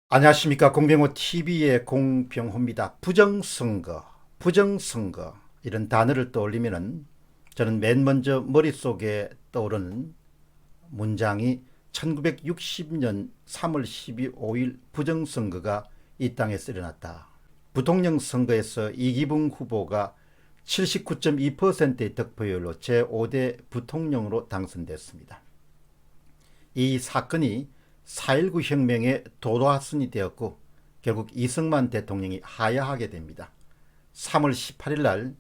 안녕하십니까. 공병호 TV의 공병호입니다. 부정선거 이런 단어를 떠올리면은 저는 맨 먼저 머릿속에 떠오르는 문장이 1960년 3월 15일 부정선거가 이 땅에서 일어났다. 부통령 선거에서 이기붕 후보가 79.2%의 득표율로 제5대 부통령으로 당선됐습니다. 이 사건이 4.19 혁명의 도화선이 되었고 결국 이승만 대통령이 하야하게 됩니다. 3월 18일 날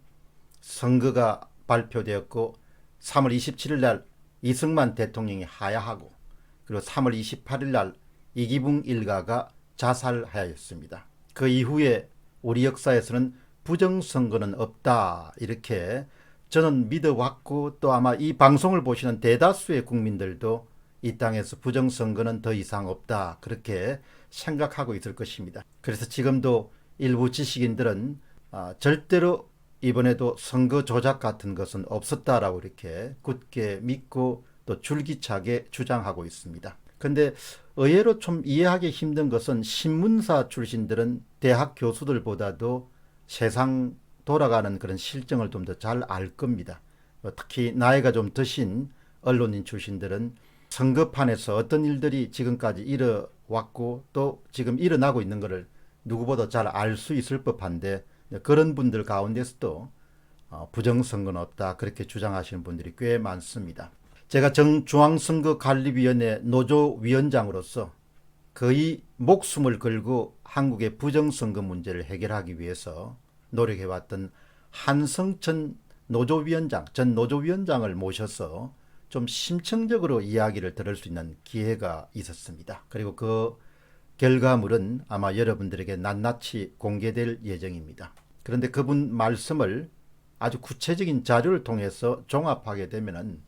선거가 발표되었고 3월 27일 날 이승만 대통령이 하야하고 그리고 3월 28일 날 이기붕 일가가 자살하였습니다. 그 이후에 우리 역사에서는 부정선거는 없다 이렇게 저는 믿어왔고 또 아마 이 방송을 보시는 대다수의 국민들도 이 땅에서 부정선거는 더 이상 없다 그렇게 생각하고 있을 것입니다. 그래서 지금도 일부 지식인들은 절대로 이번에도 선거 조작 같은 것은 없었다라고 이렇게 굳게 믿고 또 줄기차게 주장하고 있습니다. 그런데 의외로 좀 이해하기 힘든 것은 신문사 출신들은 대학 교수들보다도 세상 돌아가는 그런 실정을 좀 더 잘 알 겁니다. 특히 나이가 좀 드신 언론인 출신들은 선거판에서 어떤 일들이 지금까지 일어왔고 또 지금 일어나고 있는 것을 누구보다 잘 알 수 있을 법한데 그런 분들 가운데서도 부정선거는 없다 그렇게 주장하시는 분들이 꽤 많습니다. 제가 중앙선거관리위원회 노조위원장으로서 거의 목숨을 걸고 한국의 부정선거 문제를 해결하기 위해서 노력해왔던 한성천 전 노조위원장을 모셔서 좀 심층적으로 이야기를 들을 수 있는 기회가 있었습니다. 그리고 그 결과물은 아마 여러분들에게 낱낱이 공개될 예정입니다. 그런데 그분 말씀을 아주 구체적인 자료를 통해서 종합하게 되면은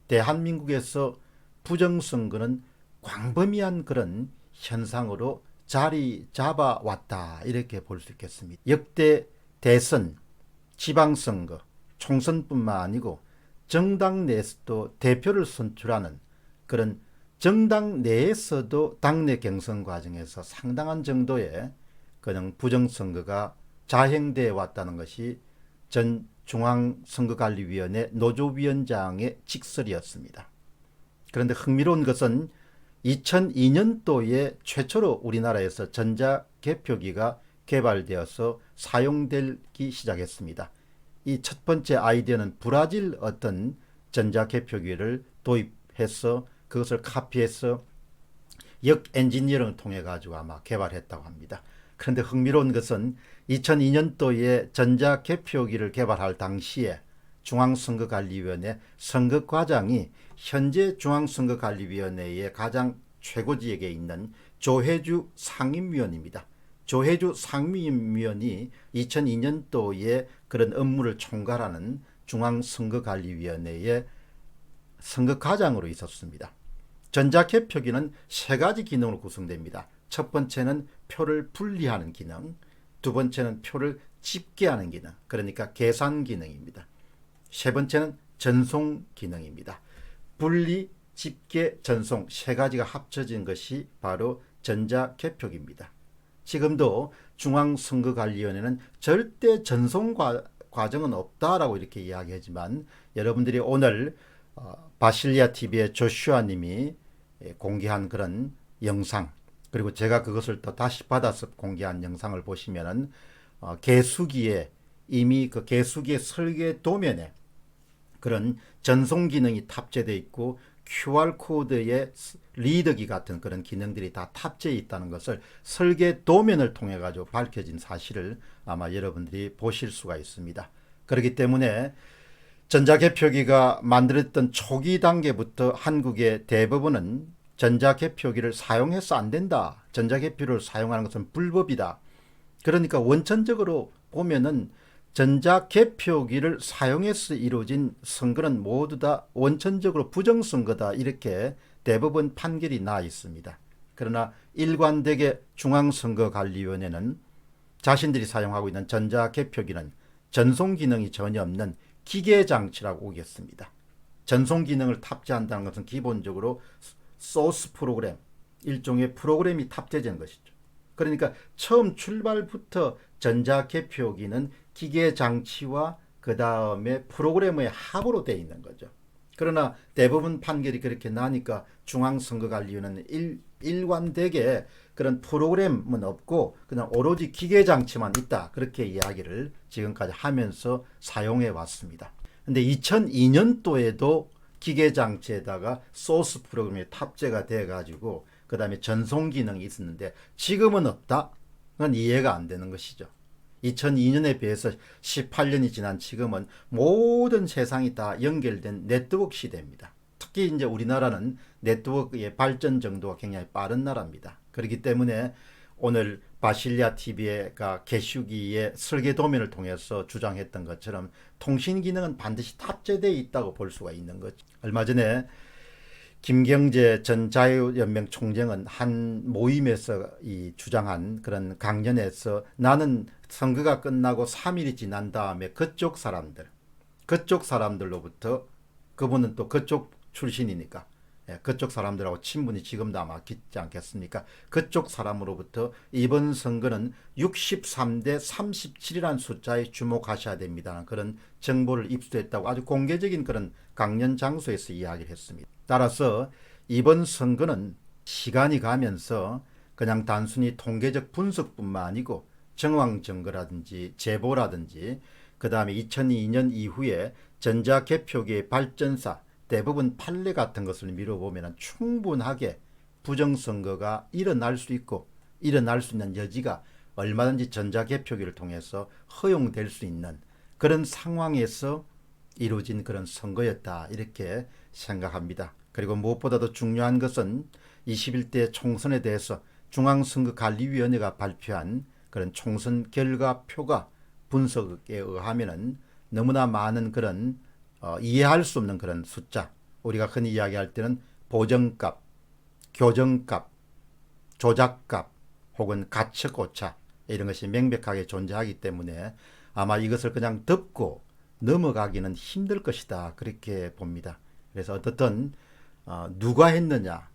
대한민국에서 부정선거는 광범위한 그런 현상으로 자리 잡아왔다 이렇게 볼 수 있겠습니다. 역대 대선, 지방선거, 총선뿐만 아니고 정당 내에서도 대표를 선출하는 그런 정당 내에서도 당내 경선 과정에서 상당한 정도의 그냥 부정선거가 자행되어 왔다는 것이 전 중앙선거관리위원회 노조위원장의 직설이었습니다. 그런데 흥미로운 것은 2002년도에 최초로 우리나라에서 전자개표기가 개발되어서 사용되기 시작했습니다. 이 첫 번째 아이디어는 브라질 어떤 전자개표기를 도입해서 그것을 카피해서 역 엔지니어링을 통해 가지고 아마 개발했다고 합니다. 그런데 흥미로운 것은 2002년도에 전자개표기를 개발할 당시에 중앙선거관리위원회 선거과장이 현재 중앙선거관리위원회의 가장 최고직에 있는 조혜주 상임위원입니다. 조혜주 상임위원이 2002년도에 그런 업무를 총괄하는 중앙선거관리위원회의 선거과장으로 있었습니다. 전자개표기는 세 가지 기능으로 구성됩니다. 첫 번째는 표를 분리하는 기능, 두 번째는 표를 집계하는 기능, 그러니까 계산 기능입니다. 세 번째는 전송 기능입니다. 분리, 집계, 전송 세 가지가 합쳐진 것이 바로 전자개표기입니다. 지금도 중앙선거관리위원회는 절대 전송 과정은 없다라고 이렇게 이야기하지만 여러분들이 오늘 바실리아 TV의 조슈아 님이 공개한 그런 영상 그리고 제가 그것을 또 다시 받아서 공개한 영상을 보시면은 개수기에 이미 그 개수기의 설계 도면에 그런 전송 기능이 탑재되어 있고 QR코드의 리더기 같은 그런 기능들이 다 탑재해 있다는 것을 설계 도면을 통해 가지고 밝혀진 사실을 아마 여러분들이 보실 수가 있습니다. 그렇기 때문에 전자개표기가 만들었던 초기 단계부터 한국의 대법원은 전자개표기를 사용해서 안 된다. 전자개표를 사용하는 것은 불법이다. 그러니까 원천적으로 보면은 전자개표기를 사용해서 이루어진 선거는 모두 다 원천적으로 부정선거다 이렇게 대법원 판결이 나 있습니다. 그러나 일관되게 중앙선거관리위원회는 자신들이 사용하고 있는 전자개표기는 전송 기능이 전혀 없는 기계장치라고 오겠습니다. 전송 기능을 탑재한다는 것은 기본적으로 소스 프로그램, 일종의 프로그램이 탑재된 것이죠. 그러니까 처음 출발부터 전자개표기는 기계장치와 그 다음에 프로그래머의 합으로 되어 있는 거죠. 그러나 대부분 판결이 그렇게 나니까 중앙선거관리위원회는 일관되게 그런 프로그램은 없고 그냥 오로지 기계장치만 있다, 그렇게 이야기를 지금까지 하면서 사용해 왔습니다. 근데 2002년도에도 기계장치에다가 소스 프로그램이 탑재가 돼 가지고 그 다음에 전송 기능이 있었는데 지금은 없다? 그건 이해가 안 되는 것이죠. 2002년에 비해서 18년이 지난 지금은 모든 세상이 다 연결된 네트워크 시대입니다. 특히 이제 우리나라는 네트워크의 발전 정도가 굉장히 빠른 나라입니다. 그렇기 때문에 오늘 바실리아 TV가 게시기의 설계 도면을 통해서 주장했던 것처럼 통신 기능은 반드시 탑재되어 있다고 볼 수가 있는 거죠. 얼마 전에 김경재 전 자유연맹 총재는 한 모임에서 주장한 그런 강연에서 나는 선거가 끝나고 3일이 지난 다음에 그쪽 사람들로부터, 그분은 또 그쪽 출신이니까 그쪽 사람들하고 친분이 지금도 아마 깊지 않겠습니까? 그쪽 사람으로부터 이번 선거는 63대 37이라는 숫자에 주목하셔야 됩니다, 그런 정보를 입수했다고 아주 공개적인 그런 강연 장소에서 이야기를 했습니다. 따라서 이번 선거는 시간이 가면서 그냥 단순히 통계적 분석뿐만 아니고 정황증거라든지 제보라든지 그 다음에 2002년 이후에 전자개표기의 발전사 대부분 판례 같은 것을 미뤄보면 충분하게 부정선거가 일어날 수 있고 일어날 수 있는 여지가 얼마든지 전자개표기를 통해서 허용될 수 있는 그런 상황에서 이루어진 그런 선거였다, 이렇게 생각합니다. 그리고 무엇보다도 중요한 것은 21대 총선에 대해서 중앙선거관리위원회가 발표한 그런 총선 결과표가 분석에 의하면은 너무나 많은 그런 이해할 수 없는 그런 숫자, 우리가 흔히 이야기할 때는 보정값, 교정값, 조작값 혹은 가측오차, 이런 것이 명백하게 존재하기 때문에 아마 이것을 그냥 덮고 넘어가기는 힘들 것이다, 그렇게 봅니다. 그래서 어떻든 누가 했느냐,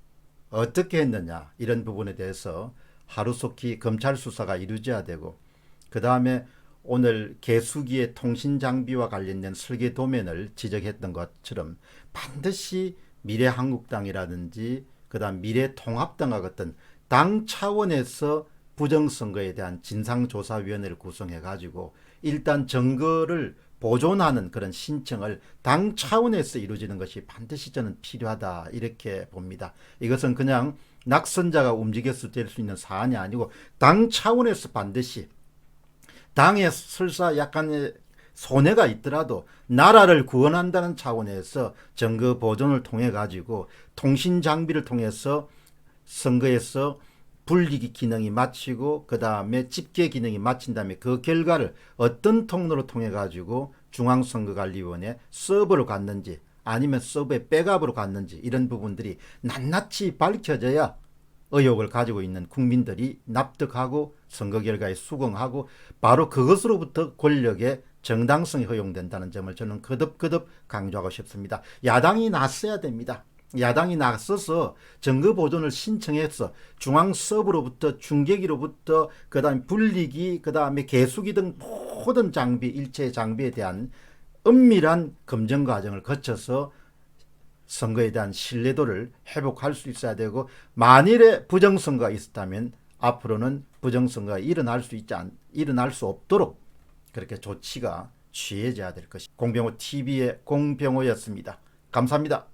어떻게 했느냐, 이런 부분에 대해서 하루속히 검찰 수사가 이루어져야 되고, 그 다음에 오늘 개수기의 통신 장비와 관련된 설계 도면을 지적했던 것처럼 반드시 미래한국당이라든지 그 다음 미래통합당과 같은 당 차원에서 부정선거에 대한 진상조사위원회를 구성해 가지고 일단 증거를 보존하는 그런 신청을 당 차원에서 이루어지는 것이 반드시 저는 필요하다, 이렇게 봅니다. 이것은 그냥 낙선자가 움직여서 될 수 있는 사안이 아니고 당 차원에서 반드시, 당에 설사 약간의 손해가 있더라도 나라를 구원한다는 차원에서 증거 보존을 통해 가지고 통신 장비를 통해서 선거에서 분리기 기능이 마치고 그 다음에 집계 기능이 마친 다음에 그 결과를 어떤 통로로 통해 가지고 중앙선거관리위원회 서버로 갔는지 아니면 서버에 백업으로 갔는지 이런 부분들이 낱낱이 밝혀져야 의혹을 가지고 있는 국민들이 납득하고 선거 결과에 수긍하고 바로 그것으로부터 권력의 정당성이 허용된다는 점을 저는 거듭거듭 강조하고 싶습니다. 야당이 나서야 됩니다. 야당이 나서서 증거 보존을 신청해서 중앙 서버로부터 중계기로부터 그 다음에 분리기 그 다음에 개수기 등 모든 장비, 일체 장비에 대한 은밀한 검증 과정을 거쳐서 선거에 대한 신뢰도를 회복할 수 있어야 되고, 만일에 부정선거가 있었다면 앞으로는 부정선거가 일어날 수 없도록 그렇게 조치가 취해져야 될 것이 공병호 TV의 공병호였습니다. 감사합니다.